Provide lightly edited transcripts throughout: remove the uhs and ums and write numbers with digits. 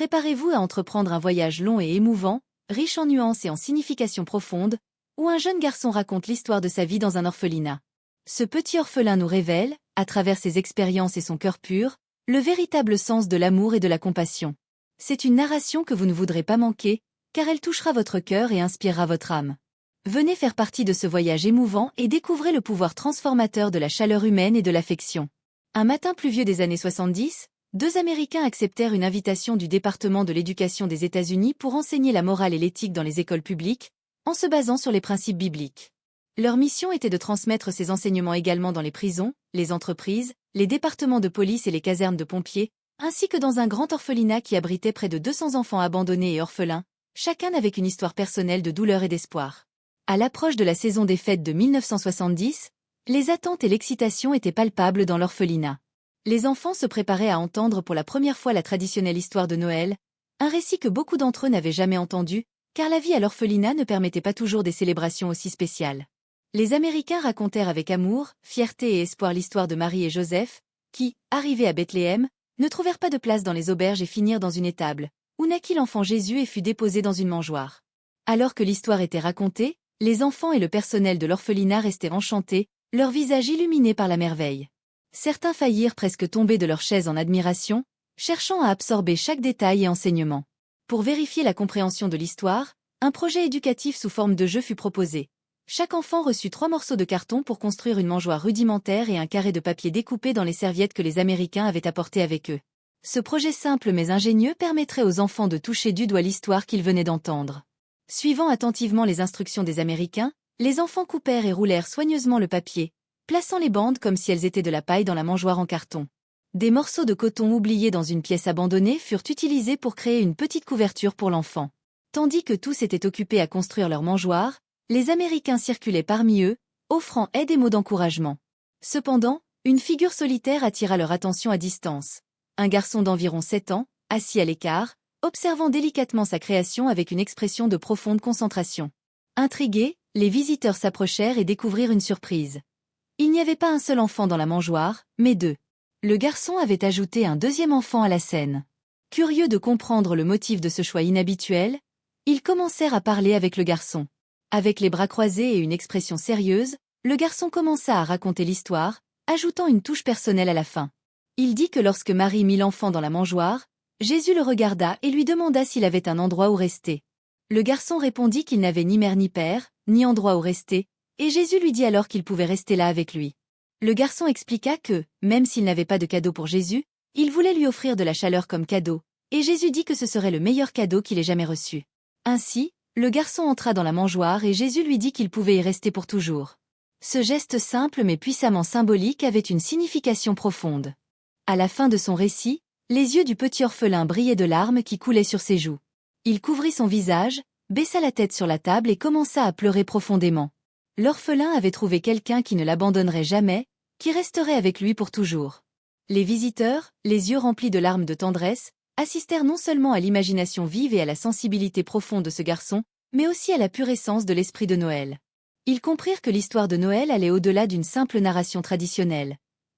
Préparez-vous à entreprendre un voyage long et émouvant, riche en nuances et en significations profondes, où un jeune garçon raconte l'histoire de sa vie dans un orphelinat. Ce petit orphelin nous révèle, à travers ses expériences et son cœur pur, le véritable sens de l'amour et de la compassion. C'est une narration que vous ne voudrez pas manquer, car elle touchera votre cœur et inspirera votre âme. Venez faire partie de ce voyage émouvant et découvrez le pouvoir transformateur de la chaleur humaine et de l'affection. Un matin pluvieux des années 70, deux Américains acceptèrent une invitation du département de l'éducation des États-Unis pour enseigner la morale et l'éthique dans les écoles publiques, en se basant sur les principes bibliques. Leur mission était de transmettre ces enseignements également dans les prisons, les entreprises, les départements de police et les casernes de pompiers, ainsi que dans un grand orphelinat qui abritait près de 200 enfants abandonnés et orphelins, chacun avec une histoire personnelle de douleur et d'espoir. À l'approche de la saison des fêtes de 1970, les attentes et l'excitation étaient palpables dans l'orphelinat. Les enfants se préparaient à entendre pour la première fois la traditionnelle histoire de Noël, un récit que beaucoup d'entre eux n'avaient jamais entendu, car la vie à l'orphelinat ne permettait pas toujours des célébrations aussi spéciales. Les Américains racontèrent avec amour, fierté et espoir l'histoire de Marie et Joseph, qui, arrivés à Bethléem, ne trouvèrent pas de place dans les auberges et finirent dans une étable, où naquit l'enfant Jésus et fut déposé dans une mangeoire. Alors que l'histoire était racontée, les enfants et le personnel de l'orphelinat restaient enchantés, leurs visages illuminés par la merveille. Certains faillirent presque tomber de leur chaise en admiration, cherchant à absorber chaque détail et enseignement. Pour vérifier la compréhension de l'histoire, un projet éducatif sous forme de jeu fut proposé. Chaque enfant reçut 3 morceaux de carton pour construire une mangeoire rudimentaire et un carré de papier découpé dans les serviettes que les Américains avaient apportées avec eux. Ce projet simple mais ingénieux permettrait aux enfants de toucher du doigt l'histoire qu'ils venaient d'entendre. Suivant attentivement les instructions des Américains, les enfants coupèrent et roulèrent soigneusement le papier, plaçant les bandes comme si elles étaient de la paille dans la mangeoire en carton. Des morceaux de coton oubliés dans une pièce abandonnée furent utilisés pour créer une petite couverture pour l'enfant. Tandis que tous étaient occupés à construire leur mangeoire, les Américains circulaient parmi eux, offrant aide et mots d'encouragement. Cependant, une figure solitaire attira leur attention à distance. Un garçon d'environ 7 ans, assis à l'écart, observant délicatement sa création avec une expression de profonde concentration. Intrigués, les visiteurs s'approchèrent et découvrirent une surprise. Il n'y avait pas un seul enfant dans la mangeoire, mais 2. Le garçon avait ajouté un deuxième enfant à la scène. Curieux de comprendre le motif de ce choix inhabituel, ils commencèrent à parler avec le garçon. Avec les bras croisés et une expression sérieuse, le garçon commença à raconter l'histoire, ajoutant une touche personnelle à la fin. Il dit que lorsque Marie mit l'enfant dans la mangeoire, Jésus le regarda et lui demanda s'il avait un endroit où rester. Le garçon répondit qu'il n'avait ni mère ni père, ni endroit où rester, et Jésus lui dit alors qu'il pouvait rester là avec lui. Le garçon expliqua que, même s'il n'avait pas de cadeau pour Jésus, il voulait lui offrir de la chaleur comme cadeau, et Jésus dit que ce serait le meilleur cadeau qu'il ait jamais reçu. Ainsi, le garçon entra dans la mangeoire et Jésus lui dit qu'il pouvait y rester pour toujours. Ce geste simple mais puissamment symbolique avait une signification profonde. À la fin de son récit, les yeux du petit orphelin brillaient de larmes qui coulaient sur ses joues. Il couvrit son visage, baissa la tête sur la table et commença à pleurer profondément. L'orphelin avait trouvé quelqu'un qui ne l'abandonnerait jamais, qui resterait avec lui pour toujours. Les visiteurs, les yeux remplis de larmes de tendresse, assistèrent non seulement à l'imagination vive et à la sensibilité profonde de ce garçon, mais aussi à la pure essence de l'esprit de Noël. Ils comprirent que l'histoire de Noël allait au-delà d'une simple narration traditionnelle.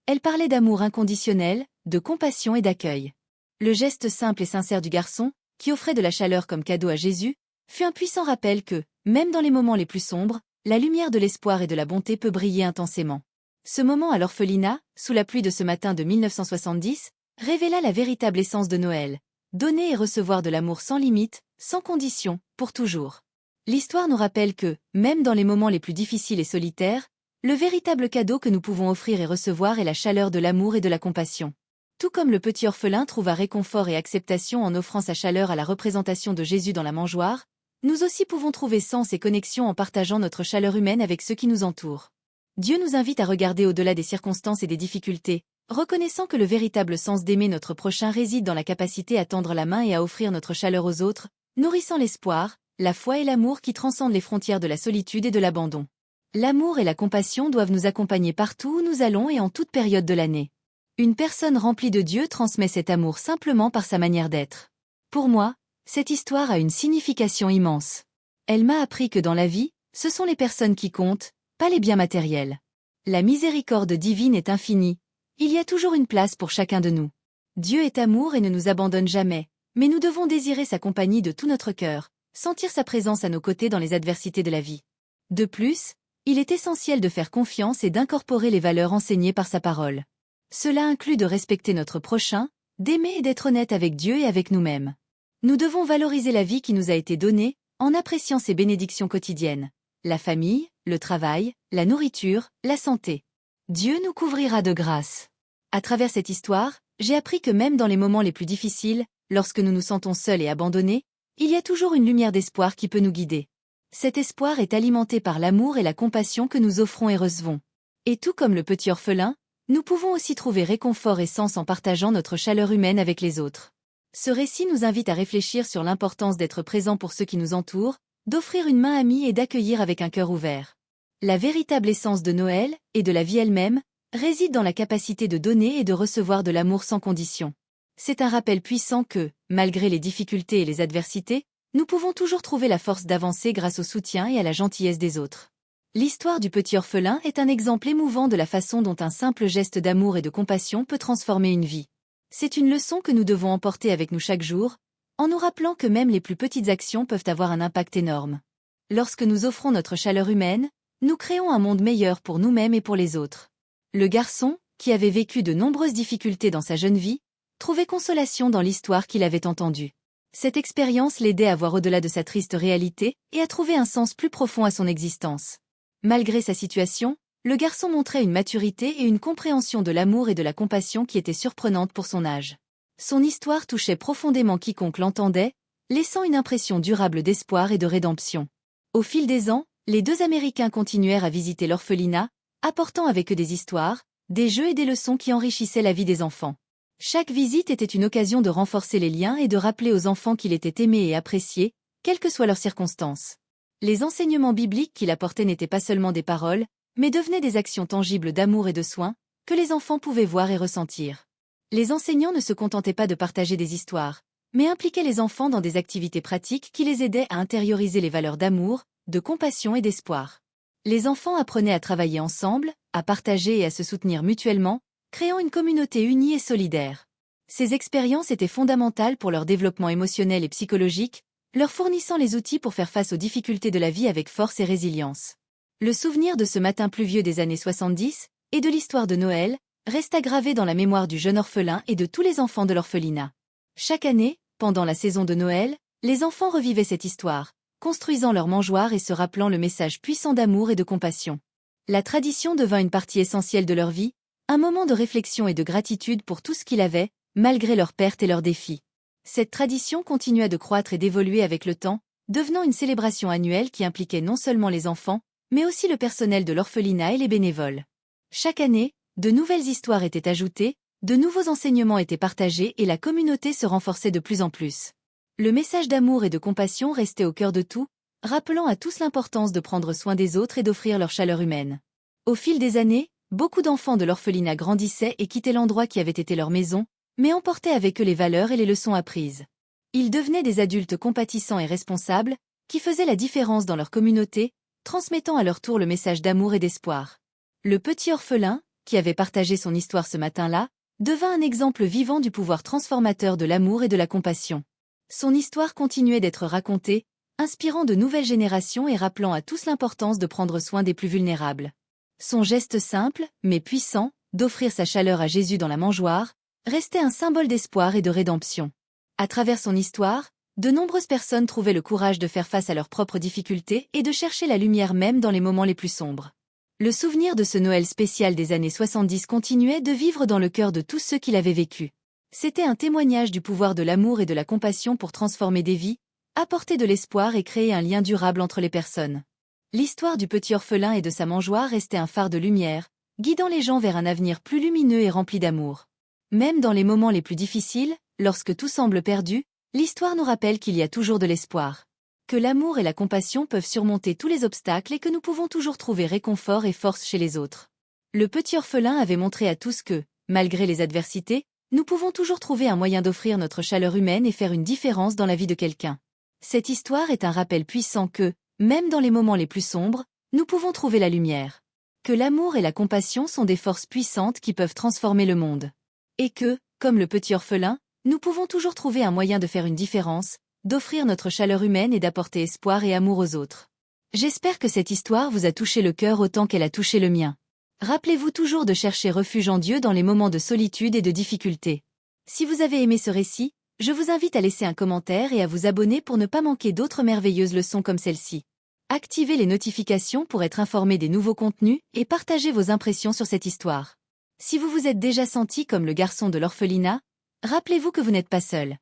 Elle parlait d'amour inconditionnel, de compassion et d'accueil. Le geste simple et sincère du garçon, qui offrait de la chaleur comme cadeau à Jésus, fut un puissant rappel que, même dans les moments les plus sombres, la lumière de l'espoir et de la bonté peut briller intensément. Ce moment à l'orphelinat, sous la pluie de ce matin de 1970, révéla la véritable essence de Noël. Donner et recevoir de l'amour sans limite, sans condition, pour toujours. L'histoire nous rappelle que, même dans les moments les plus difficiles et solitaires, le véritable cadeau que nous pouvons offrir et recevoir est la chaleur de l'amour et de la compassion. Tout comme le petit orphelin trouva réconfort et acceptation en offrant sa chaleur à la représentation de Jésus dans la mangeoire, nous aussi pouvons trouver sens et connexion en partageant notre chaleur humaine avec ceux qui nous entourent. Dieu nous invite à regarder au-delà des circonstances et des difficultés, reconnaissant que le véritable sens d'aimer notre prochain réside dans la capacité à tendre la main et à offrir notre chaleur aux autres, nourrissant l'espoir, la foi et l'amour qui transcendent les frontières de la solitude et de l'abandon. L'amour et la compassion doivent nous accompagner partout où nous allons et en toute période de l'année. Une personne remplie de Dieu transmet cet amour simplement par sa manière d'être. Pour moi, cette histoire a une signification immense. Elle m'a appris que dans la vie, ce sont les personnes qui comptent, pas les biens matériels. La miséricorde divine est infinie. Il y a toujours une place pour chacun de nous. Dieu est amour et ne nous abandonne jamais, Mais nous devons désirer sa compagnie de tout notre cœur, sentir sa présence à nos côtés dans les adversités de la vie. De plus, il est essentiel de faire confiance et d'incorporer les valeurs enseignées par sa parole. Cela inclut de respecter notre prochain, d'aimer et d'être honnête avec Dieu et avec nous-mêmes. Nous devons valoriser la vie qui nous a été donnée, en appréciant ses bénédictions quotidiennes. La famille, le travail, la nourriture, la santé. Dieu nous couvrira de grâce. À travers cette histoire, j'ai appris que même dans les moments les plus difficiles, lorsque nous nous sentons seuls et abandonnés, il y a toujours une lumière d'espoir qui peut nous guider. Cet espoir est alimenté par l'amour et la compassion que nous offrons et recevons. Et tout comme le petit orphelin, nous pouvons aussi trouver réconfort et sens en partageant notre chaleur humaine avec les autres. Ce récit nous invite à réfléchir sur l'importance d'être présent pour ceux qui nous entourent, d'offrir une main amie et d'accueillir avec un cœur ouvert. La véritable essence de Noël, et de la vie elle-même, réside dans la capacité de donner et de recevoir de l'amour sans condition. C'est un rappel puissant que, malgré les difficultés et les adversités, nous pouvons toujours trouver la force d'avancer grâce au soutien et à la gentillesse des autres. L'histoire du petit orphelin est un exemple émouvant de la façon dont un simple geste d'amour et de compassion peut transformer une vie. C'est une leçon que nous devons emporter avec nous chaque jour, en nous rappelant que même les plus petites actions peuvent avoir un impact énorme. Lorsque nous offrons notre chaleur humaine, nous créons un monde meilleur pour nous-mêmes et pour les autres. Le garçon, qui avait vécu de nombreuses difficultés dans sa jeune vie, trouvait consolation dans l'histoire qu'il avait entendue. Cette expérience l'aidait à voir au-delà de sa triste réalité et à trouver un sens plus profond à son existence. Malgré sa situation, le garçon montrait une maturité et une compréhension de l'amour et de la compassion qui étaient surprenantes pour son âge. Son histoire touchait profondément quiconque l'entendait, laissant une impression durable d'espoir et de rédemption. Au fil des ans, les deux Américains continuèrent à visiter l'orphelinat, apportant avec eux des histoires, des jeux et des leçons qui enrichissaient la vie des enfants. Chaque visite était une occasion de renforcer les liens et de rappeler aux enfants qu'il était aimé et apprécié, quelles que soient leurs circonstances. Les enseignements bibliques qu'il apportait n'étaient pas seulement des paroles, mais devenaient des actions tangibles d'amour et de soin, que les enfants pouvaient voir et ressentir. Les enseignants ne se contentaient pas de partager des histoires, mais impliquaient les enfants dans des activités pratiques qui les aidaient à intérioriser les valeurs d'amour, de compassion et d'espoir. Les enfants apprenaient à travailler ensemble, à partager et à se soutenir mutuellement, créant une communauté unie et solidaire. Ces expériences étaient fondamentales pour leur développement émotionnel et psychologique, leur fournissant les outils pour faire face aux difficultés de la vie avec force et résilience. Le souvenir de ce matin pluvieux des années 70, et de l'histoire de Noël, resta gravé dans la mémoire du jeune orphelin et de tous les enfants de l'orphelinat. Chaque année, pendant la saison de Noël, les enfants revivaient cette histoire, construisant leur mangeoire et se rappelant le message puissant d'amour et de compassion. La tradition devint une partie essentielle de leur vie, un moment de réflexion et de gratitude pour tout ce qu'il avait, malgré leurs pertes et leurs défis. Cette tradition continua de croître et d'évoluer avec le temps, devenant une célébration annuelle qui impliquait non seulement les enfants, mais aussi le personnel de l'orphelinat et les bénévoles. Chaque année, de nouvelles histoires étaient ajoutées, de nouveaux enseignements étaient partagés et la communauté se renforçait de plus en plus. Le message d'amour et de compassion restait au cœur de tout, rappelant à tous l'importance de prendre soin des autres et d'offrir leur chaleur humaine. Au fil des années, beaucoup d'enfants de l'orphelinat grandissaient et quittaient l'endroit qui avait été leur maison, mais emportaient avec eux les valeurs et les leçons apprises. Ils devenaient des adultes compatissants et responsables, qui faisaient la différence dans leur communauté, transmettant à leur tour le message d'amour et d'espoir. Le petit orphelin, qui avait partagé son histoire ce matin-là, devint un exemple vivant du pouvoir transformateur de l'amour et de la compassion. Son histoire continuait d'être racontée, inspirant de nouvelles générations et rappelant à tous l'importance de prendre soin des plus vulnérables. Son geste simple, mais puissant, d'offrir sa chaleur à Jésus dans la mangeoire, restait un symbole d'espoir et de rédemption. À travers son histoire, de nombreuses personnes trouvaient le courage de faire face à leurs propres difficultés et de chercher la lumière même dans les moments les plus sombres. Le souvenir de ce Noël spécial des années 70 continuait de vivre dans le cœur de tous ceux qui l'avaient vécu. C'était un témoignage du pouvoir de l'amour et de la compassion pour transformer des vies, apporter de l'espoir et créer un lien durable entre les personnes. L'histoire du petit orphelin et de sa mangeoire restait un phare de lumière, guidant les gens vers un avenir plus lumineux et rempli d'amour. Même dans les moments les plus difficiles, lorsque tout semble perdu, l'histoire nous rappelle qu'il y a toujours de l'espoir. Que l'amour et la compassion peuvent surmonter tous les obstacles et que nous pouvons toujours trouver réconfort et force chez les autres. Le petit orphelin avait montré à tous que, malgré les adversités, nous pouvons toujours trouver un moyen d'offrir notre chaleur humaine et faire une différence dans la vie de quelqu'un. Cette histoire est un rappel puissant que, même dans les moments les plus sombres, nous pouvons trouver la lumière. Que l'amour et la compassion sont des forces puissantes qui peuvent transformer le monde. Et que, comme le petit orphelin, nous pouvons toujours trouver un moyen de faire une différence, d'offrir notre chaleur humaine et d'apporter espoir et amour aux autres. J'espère que cette histoire vous a touché le cœur autant qu'elle a touché le mien. Rappelez-vous toujours de chercher refuge en Dieu dans les moments de solitude et de difficulté. Si vous avez aimé ce récit, je vous invite à laisser un commentaire et à vous abonner pour ne pas manquer d'autres merveilleuses leçons comme celle-ci. Activez les notifications pour être informé des nouveaux contenus et partagez vos impressions sur cette histoire. Si vous vous êtes déjà senti comme le garçon de l'orphelinat, rappelez-vous que vous n'êtes pas seul.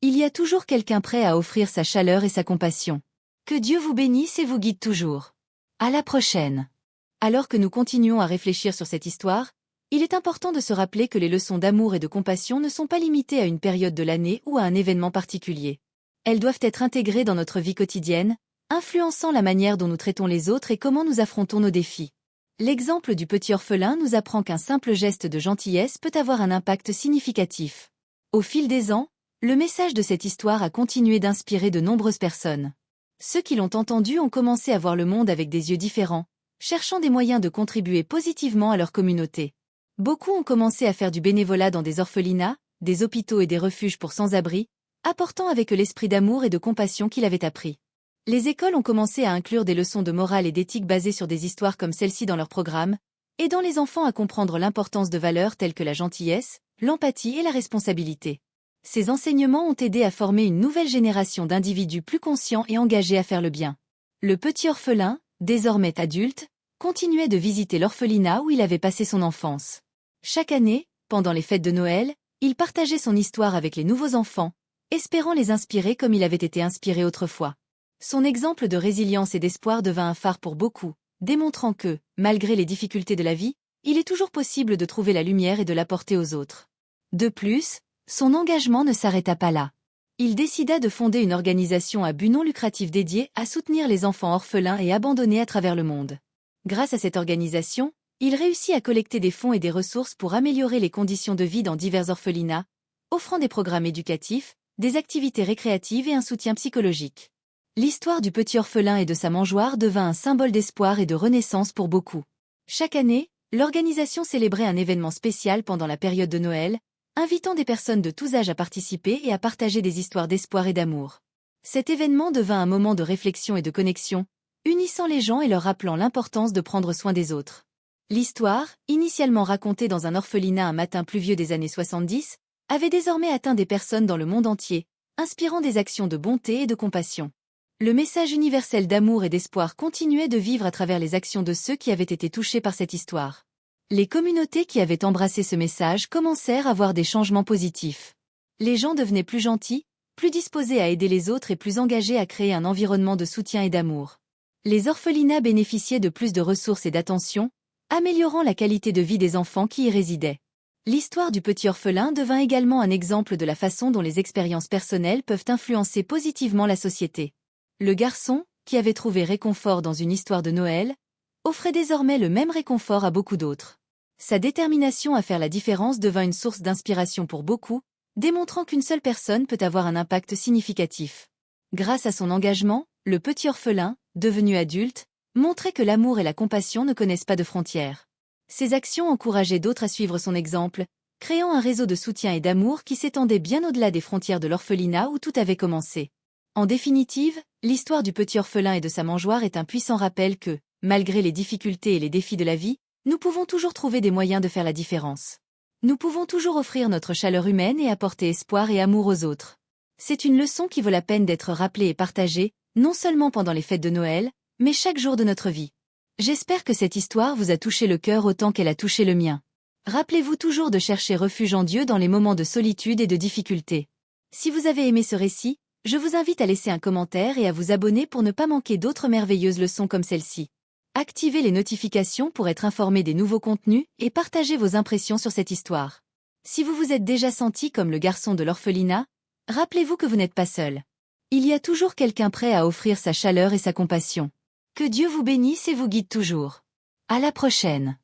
Il y a toujours quelqu'un prêt à offrir sa chaleur et sa compassion. Que Dieu vous bénisse et vous guide toujours. À la prochaine. Alors que nous continuons à réfléchir sur cette histoire, il est important de se rappeler que les leçons d'amour et de compassion ne sont pas limitées à une période de l'année ou à un événement particulier. Elles doivent être intégrées dans notre vie quotidienne, influençant la manière dont nous traitons les autres et comment nous affrontons nos défis. L'exemple du petit orphelin nous apprend qu'un simple geste de gentillesse peut avoir un impact significatif. Au fil des ans, le message de cette histoire a continué d'inspirer de nombreuses personnes. Ceux qui l'ont entendu ont commencé à voir le monde avec des yeux différents, cherchant des moyens de contribuer positivement à leur communauté. Beaucoup ont commencé à faire du bénévolat dans des orphelinats, des hôpitaux et des refuges pour sans-abri, apportant avec eux l'esprit d'amour et de compassion qu'il avait appris. Les écoles ont commencé à inclure des leçons de morale et d'éthique basées sur des histoires comme celle-ci dans leurs programmes, aidant les enfants à comprendre l'importance de valeurs telles que la gentillesse, l'empathie et la responsabilité. Ces enseignements ont aidé à former une nouvelle génération d'individus plus conscients et engagés à faire le bien. Le petit orphelin, désormais adulte, continuait de visiter l'orphelinat où il avait passé son enfance. Chaque année, pendant les fêtes de Noël, il partageait son histoire avec les nouveaux enfants, espérant les inspirer comme il avait été inspiré autrefois. Son exemple de résilience et d'espoir devint un phare pour beaucoup, démontrant que, malgré les difficultés de la vie, il est toujours possible de trouver la lumière et de l'apporter aux autres. De plus, son engagement ne s'arrêta pas là. Il décida de fonder une organisation à but non lucratif dédiée à soutenir les enfants orphelins et abandonnés à travers le monde. Grâce à cette organisation, il réussit à collecter des fonds et des ressources pour améliorer les conditions de vie dans divers orphelinats, offrant des programmes éducatifs, des activités récréatives et un soutien psychologique. L'histoire du petit orphelin et de sa mangeoire devint un symbole d'espoir et de renaissance pour beaucoup. Chaque année, l'organisation célébrait un événement spécial pendant la période de Noël, invitant des personnes de tous âges à participer et à partager des histoires d'espoir et d'amour. Cet événement devint un moment de réflexion et de connexion, unissant les gens et leur rappelant l'importance de prendre soin des autres. L'histoire, initialement racontée dans un orphelinat un matin pluvieux des années 70, avait désormais atteint des personnes dans le monde entier, inspirant des actions de bonté et de compassion. Le message universel d'amour et d'espoir continuait de vivre à travers les actions de ceux qui avaient été touchés par cette histoire. Les communautés qui avaient embrassé ce message commencèrent à voir des changements positifs. Les gens devenaient plus gentils, plus disposés à aider les autres et plus engagés à créer un environnement de soutien et d'amour. Les orphelinats bénéficiaient de plus de ressources et d'attention, améliorant la qualité de vie des enfants qui y résidaient. L'histoire du petit orphelin devint également un exemple de la façon dont les expériences personnelles peuvent influencer positivement la société. Le garçon, qui avait trouvé réconfort dans une histoire de Noël, offrait désormais le même réconfort à beaucoup d'autres. Sa détermination à faire la différence devint une source d'inspiration pour beaucoup, démontrant qu'une seule personne peut avoir un impact significatif. Grâce à son engagement, le petit orphelin, devenu adulte, montrait que l'amour et la compassion ne connaissent pas de frontières. Ses actions encourageaient d'autres à suivre son exemple, créant un réseau de soutien et d'amour qui s'étendait bien au-delà des frontières de l'orphelinat où tout avait commencé. En définitive, l'histoire du petit orphelin et de sa mangeoire est un puissant rappel que, malgré les difficultés et les défis de la vie, nous pouvons toujours trouver des moyens de faire la différence. Nous pouvons toujours offrir notre chaleur humaine et apporter espoir et amour aux autres. C'est une leçon qui vaut la peine d'être rappelée et partagée, non seulement pendant les fêtes de Noël, mais chaque jour de notre vie. J'espère que cette histoire vous a touché le cœur autant qu'elle a touché le mien. Rappelez-vous toujours de chercher refuge en Dieu dans les moments de solitude et de difficulté. Si vous avez aimé ce récit, je vous invite à laisser un commentaire et à vous abonner pour ne pas manquer d'autres merveilleuses leçons comme celle-ci. Activez les notifications pour être informé des nouveaux contenus et partagez vos impressions sur cette histoire. Si vous vous êtes déjà senti comme le garçon de l'orphelinat, rappelez-vous que vous n'êtes pas seul. Il y a toujours quelqu'un prêt à offrir sa chaleur et sa compassion. Que Dieu vous bénisse et vous guide toujours. À la prochaine.